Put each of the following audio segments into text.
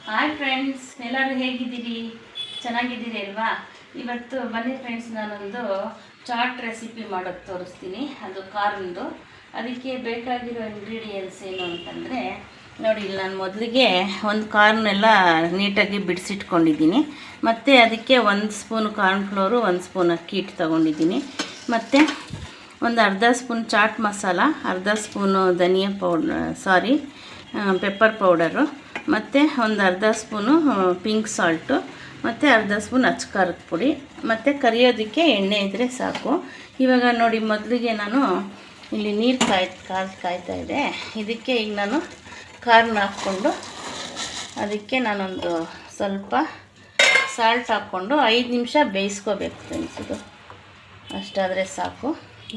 Hi friends, ಎಲ್ಲರೂ ಹೇಗಿದ್ದೀರಿ? ಚೆನ್ನಾಗಿದ್ದೀರಿ ಅಲ್ವಾ? ಇವತ್ತು ಬನ್ನಿ ಫ್ರೆಂಡ್ಸ್, ನಾನೊಂದು ಚಾಟ್ ರೆಸಿಪಿ ಮಾಡೋದು ತೋರಿಸ್ತೀನಿ. ಅದು ಕಾರ್ನ್ದು. ಅದಕ್ಕೆ ಬೇಕಾಗಿರೋ ಇಂಗ್ರೀಡಿಯೆಂಟ್ಸ್ ಏನು ಅಂತಂದರೆ ನೋಡಿ, ಇಲ್ಲಿ ನಾನು ಮೊದಲಿಗೆ ಒಂದು ಕಾರ್ನೆಲ್ಲ ನೀಟಾಗಿ ಬಿಡಿಸಿಟ್ಕೊಂಡಿದ್ದೀನಿ. ಮತ್ತು ಅದಕ್ಕೆ 1 ಸ್ಪೂನ್ ಕಾರ್ನ್ಫ್ಲೋರು, 1 ಸ್ಪೂನ್ ಅಕ್ಕಿ ಹಿಟ್ಟು ತೊಗೊಂಡಿದ್ದೀನಿ. ಮತ್ತು ಒಂದು ಅರ್ಧ ಸ್ಪೂನ್ ಚಾಟ್ ಮಸಾಲ, ಅರ್ಧ ಸ್ಪೂನು ಧನಿಯಾ ಪೆಪ್ಪರ್ ಪೌಡರು, ಮತ್ತು ಒಂದು ಅರ್ಧ ಸ್ಪೂನು ಪಿಂಕ್ ಸಾಲ್ಟು, ಮತ್ತು ಅರ್ಧ ಸ್ಪೂನ್ ಅಚ್ಕಾರದ ಪುಡಿ, ಮತ್ತು ಕರಿಯೋದಕ್ಕೆ ಎಣ್ಣೆ ಇದ್ದರೆ ಸಾಕು. ಇವಾಗ ನೋಡಿ, ಮೊದಲಿಗೆ ನಾನು ಇಲ್ಲಿ ನೀರು ಕಾಯ್ತಾ ಇದೆ. ಇದಕ್ಕೆ ಈಗ ನಾನು ಕಾರ್ನ್ ಹಾಕ್ಕೊಂಡು ಅದಕ್ಕೆ ನಾನೊಂದು ಸ್ವಲ್ಪ ಸಾಲ್ಟ್ ಹಾಕ್ಕೊಂಡು 5 ನಿಮಿಷ ಬೇಯಿಸ್ಕೋಬೇಕು ಫ್ರೆಂಡ್ಸ್. ಇದು ಅಷ್ಟಾದರೆ ಸಾಕು.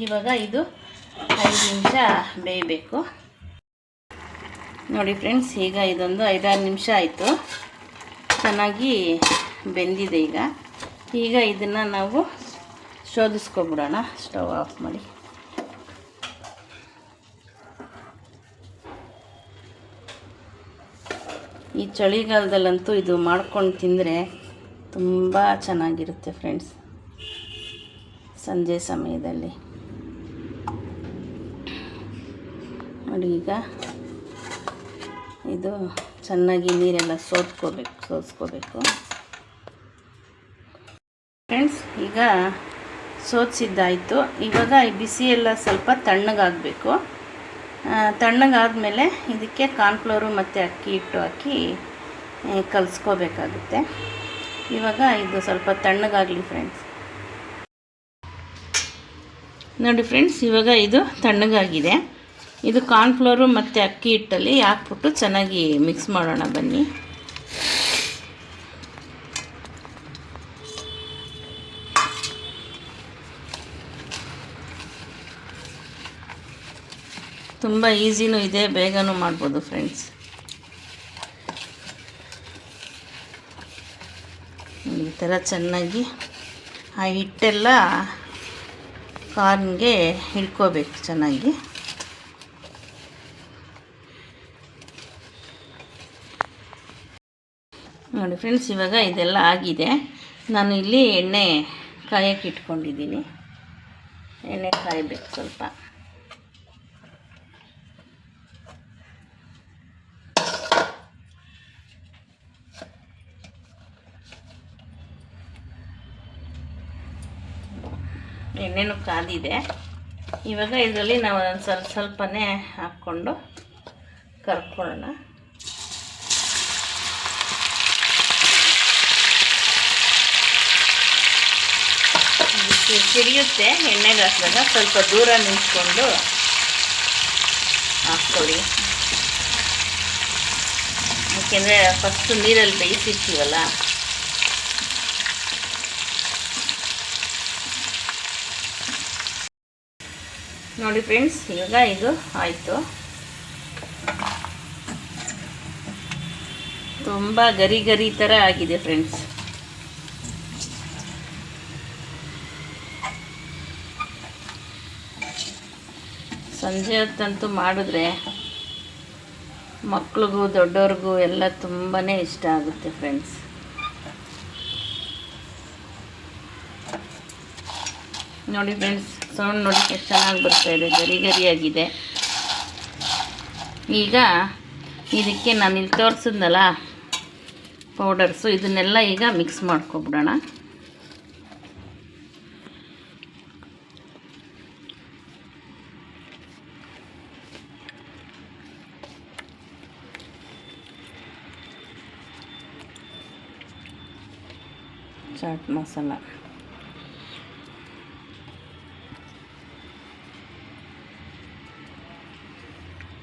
ಇವಾಗ ಇದು 5 ನಿಮಿಷ ಬೇಯಬೇಕು. ನೋಡಿ ಫ್ರೆಂಡ್ಸ್, ಈಗ ಇದೊಂದು 5-6 ನಿಮಿಷ ಆಯಿತು. ಚೆನ್ನಾಗಿ ಬೆಂದಿದೆ. ಈಗ ಇದನ್ನು ನಾವು ಶೋಧಿಸ್ಕೊಬಿಡೋಣ. ಸ್ಟವ್ ಆಫ್ ಮಾಡಿ. ಈ ಚಳಿಗಾಲದಲ್ಲಂತೂ ಇದು ಮಾಡ್ಕೊಂಡು ತಿಂದರೆ ತುಂಬ ಚೆನ್ನಾಗಿರುತ್ತೆ ಫ್ರೆಂಡ್ಸ್. ಸಂಜೆ ಸಮಯದಲ್ಲಿ ನೋಡಿ, ಈಗ ಇದು ಚೆನ್ನಾಗಿ ನೀರೆಲ್ಲ ಸೋಸ್ಕೋಬೇಕು ಫ್ರೆಂಡ್ಸ್. ಈಗ ಸೋಸಿದ್ದಾಯಿತು. ಇವಾಗ ಈ ಬಿಸಿಯೆಲ್ಲ ಸ್ವಲ್ಪ ತಣ್ಣಗಾಗಬೇಕು. ತಣ್ಣಗಾದ್ಮೇಲೆ ಇದಕ್ಕೆ ಕಾರ್ನ್ಫ್ಲೋರು ಮತ್ತು ಅಕ್ಕಿ ಹಿಟ್ಟು ಹಾಕಿ ಕಲಿಸ್ಕೋಬೇಕಾಗುತ್ತೆ. ಇವಾಗ ಇದು ಸ್ವಲ್ಪ ತಣ್ಣಗಾಗಲಿ ಫ್ರೆಂಡ್ಸ್. ನೋಡಿ ಫ್ರೆಂಡ್ಸ್, ಇವಾಗ ಇದು ತಣ್ಣಗಾಗಿದೆ. ಇದು ಕಾರ್ನ್ಫ್ಲೋರು ಮತ್ತು ಅಕ್ಕಿ ಹಿಟ್ಟಲ್ಲಿ ಹಾಕ್ಬಿಟ್ಟು ಚೆನ್ನಾಗಿ ಮಿಕ್ಸ್ ಮಾಡೋಣ ಬನ್ನಿ. ತುಂಬ ಈಸಿನೂ ಇದೆ, ಬೇಗನೂ ಮಾಡ್ಬೋದು ಫ್ರೆಂಡ್ಸ್. ಈ ಥರ ಚೆನ್ನಾಗಿ ಆ ಹಿಟ್ಟೆಲ್ಲ ಕಾರ್ನ್ಗೆ ಹಿಡ್ಕೋಬೇಕು ಚೆನ್ನಾಗಿ. ನೋಡಿ ಫ್ರೆಂಡ್ಸ್, ಇವಾಗ ಇದೆಲ್ಲ ಆಗಿದೆ. ನಾನು ಇಲ್ಲಿ ಎಣ್ಣೆ ಕಾಯಕ್ಕೆ ಇಟ್ಕೊಂಡಿದ್ದೀನಿ. ಎಣ್ಣೆ ಕಾಯಬೇಕು ಸ್ವಲ್ಪ. ಎಣ್ಣೆನೂ ಕಾದಿದೆ. ಇವಾಗ ಇದರಲ್ಲಿ ನಾವು ಒಂದು ಸ್ವಲ್ಪನೇ ಹಾಕ್ಕೊಂಡು ಕರ್ಕೊಳ್ಳೋಣ. ಸಿಡಿಯುತ್ತೆ ಎಣ್ಣೆಗೆ ಹಾಕಿದಾಗ. ಸ್ವಲ್ಪ ದೂರ ನಿಂತ್ಕೊಂಡು ಹಾಕ್ಕೊಳ್ಳಿ, ಯಾಕೆಂದರೆ ಫಸ್ಟು ನೀರಲ್ಲಿ ಬೇಯಿಸಿರ್ತೀವಲ್ಲ. ನೋಡಿ ಫ್ರೆಂಡ್ಸ್, ಇವಾಗ ಇದು ಆಯಿತು. ತುಂಬ ಗರಿ ಥರ ಆಗಿದೆ ಫ್ರೆಂಡ್ಸ್. ಸಂಜೆ ಹೊತ್ತಂತೂ ಮಾಡಿದ್ರೆ ಮಕ್ಳಿಗೂ ದೊಡ್ಡವ್ರಿಗೂ ಎಲ್ಲ ತುಂಬಾ ಇಷ್ಟ ಆಗುತ್ತೆ ಫ್ರೆಂಡ್ಸ್. ನೋಡಿ ಫ್ರೆಂಡ್ಸ್, ಸೌಂಡ್ ನೋಡಿ ಎಷ್ಟು ಚೆನ್ನಾಗಿ ಬರ್ತಾಯಿದೆ, ಗರಿಯಾಗಿದೆ. ಈಗ ಇದಕ್ಕೆ ನಾನು ಇಲ್ಲಿ ತೋರಿಸಿದ್ನಲ್ಲ ಪೌಡರ್ಸು, ಇದನ್ನೆಲ್ಲ ಈಗ ಮಿಕ್ಸ್ ಮಾಡ್ಕೊಬಿಡೋಣ. ಚಾಟ್ ಮಸಾಲ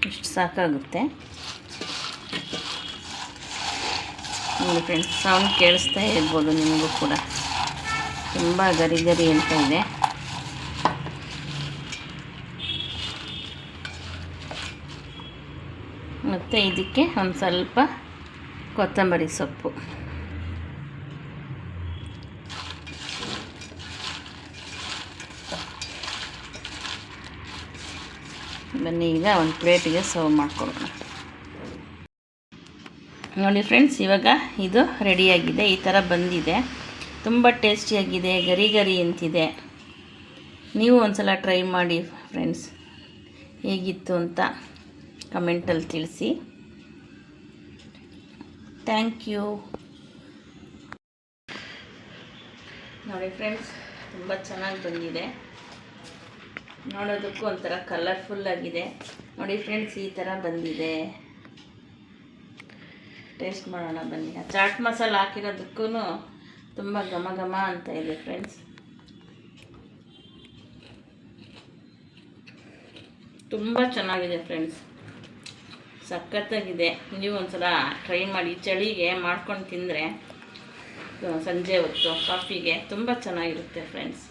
ಇಷ್ಟು ಸಾಕಾಗುತ್ತೆ. ನೋಡಿ ಫ್ರೆಂಡ್ಸ್, ಸೌಂಡ್ ಕೇಳಿಸ್ತಾ ಇರ್ಬೋದು ನಿಮಗೂ ಕೂಡ. ತುಂಬ ಗರಿ ಅಂತ ಇದೆ. ಮತ್ತು ಇದಕ್ಕೆ ಒಂದು ಸ್ವಲ್ಪ ಕೊತ್ತಂಬರಿ ಸೊಪ್ಪು. ಬನ್ನಿ ಈಗ ಒಂದು ಪ್ಲೇಟಿಗೆ ಸರ್ವ್ ಮಾಡ್ಕೊಳ್ಳೋಣ. ನೋಡಿ ಫ್ರೆಂಡ್ಸ್, ಇವಾಗ ಇದು ರೆಡಿಯಾಗಿದೆ. ಈ ಥರ ಬಂದಿದೆ. ತುಂಬ ಟೇಸ್ಟಿಯಾಗಿದೆ, ಗರಿ ಗರಿ ಅಂತಿದೆ. ನೀವು ಒಂದ್ಸಲ ಟ್ರೈ ಮಾಡಿ ಫ್ರೆಂಡ್ಸ್. ಹೇಗಿತ್ತು ಅಂತ ಕಮೆಂಟಲ್ಲಿ ತಿಳಿಸಿ. Thank you. ನೋಡಿ ಫ್ರೆಂಡ್ಸ್, ತುಂಬ ಚೆನ್ನಾಗಿ ಬಂದಿದೆ. ನೋಡೋದಕ್ಕೂ ಒಂಥರ ಕಲರ್ಫುಲ್ಲಾಗಿದೆ. ನೋಡಿ ಫ್ರೆಂಡ್ಸ್, ಈ ಥರ ಬಂದಿದೆ. ಟೇಸ್ಟ್ ಮಾಡೋಣ ಬನ್ನಿ. ಚಾಟ್ ಮಸಾಲ ಹಾಕಿರೋದಕ್ಕೂ ತುಂಬ ಘಮ ಘಮ ಅಂತ ಇದೆ ಫ್ರೆಂಡ್ಸ್. ತುಂಬ ಚೆನ್ನಾಗಿದೆ ಫ್ರೆಂಡ್ಸ್, ಸಖತ್ತಾಗಿದೆ. ನೀವು ಒಂದ್ಸಲ ಟ್ರೈ ಮಾಡಿ. ಚಳಿಗೆ ಮಾಡ್ಕೊಂಡು ತಿಂದರೆ ಸಂಜೆ ಹೊತ್ತು ಕಾಫಿಗೆ ತುಂಬ ಚೆನ್ನಾಗಿರುತ್ತೆ ಫ್ರೆಂಡ್ಸ್.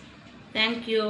Thank you.